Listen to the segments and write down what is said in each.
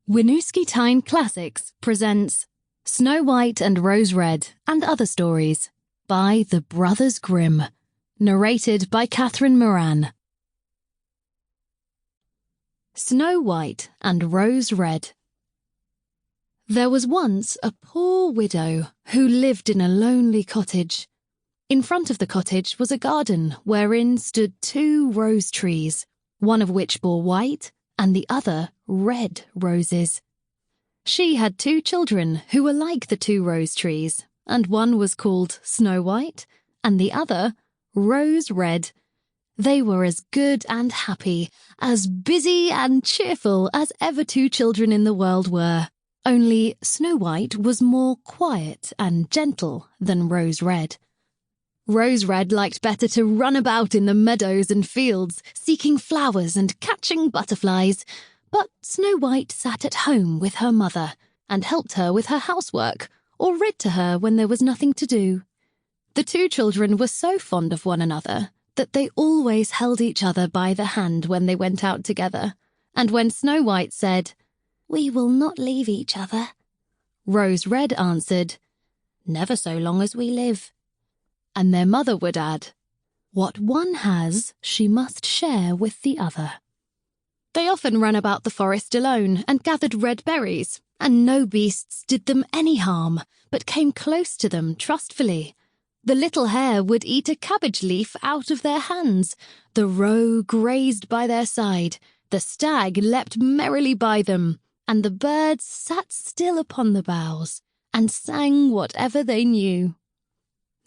Winooski Tyne Classics presents Snow White and Rose Red and Other Stories by the Brothers Grimm, narrated by Katherine Moran. Snow White and Rose Red. There was once a poor widow who lived in a lonely cottage. In front of the cottage was a garden wherein stood 2 rose trees, one of which bore white and the other red roses. She had 2 children who were like the 2 rose trees, and one was called Snow White and the other Rose Red. They were as good and happy, as busy and cheerful as ever 2 children in the world were, only Snow White was more quiet and gentle than Rose Red. Rose Red liked better to run about in the meadows and fields, seeking flowers and catching butterflies, but Snow White sat at home with her mother and helped her with her housework, or read to her when there was nothing to do. The 2 children were so fond of one another that they always held each other by the hand when they went out together, and when Snow White said, "We will not leave each other," Rose Red answered, "Never so long as we live." And their mother would add, "What one has, she must share with the other." They often ran about the forest alone and gathered red berries, and no beasts did them any harm, but came close to them trustfully. The little hare would eat a cabbage leaf out of their hands, the roe grazed by their side, the stag leapt merrily by them, and the birds sat still upon the boughs and sang whatever they knew.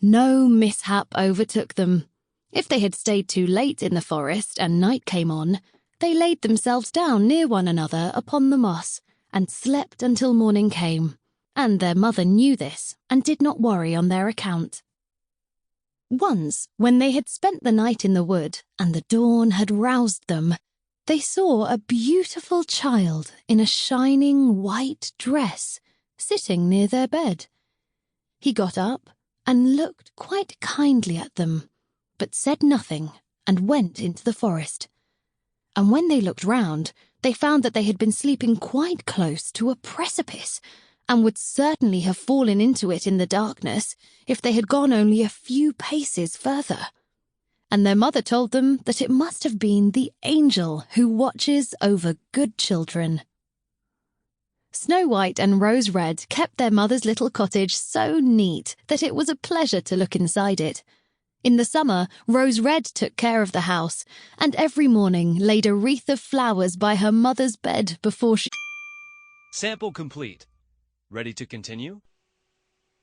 No mishap overtook them. If they had stayed too late in the forest and night came on, they laid themselves down near one another upon the moss and slept until morning came, and their mother knew this and did not worry on their account. Once, when they had spent the night in the wood and the dawn had roused them, they saw a beautiful child in a shining white dress sitting near their bed. He got up and looked quite kindly at them, but said nothing and went into the forest. And when they looked round, they found that they had been sleeping quite close to a precipice, and would certainly have fallen into it in the darkness if they had gone only a few paces further. And their mother told them that it must have been the angel who watches over good children. Snow White and Rose Red kept their mother's little cottage so neat that it was a pleasure to look inside it. In the summer, Rose Red took care of the house, and every morning laid a wreath of flowers by her mother's bed before she... Sample complete. Ready to continue?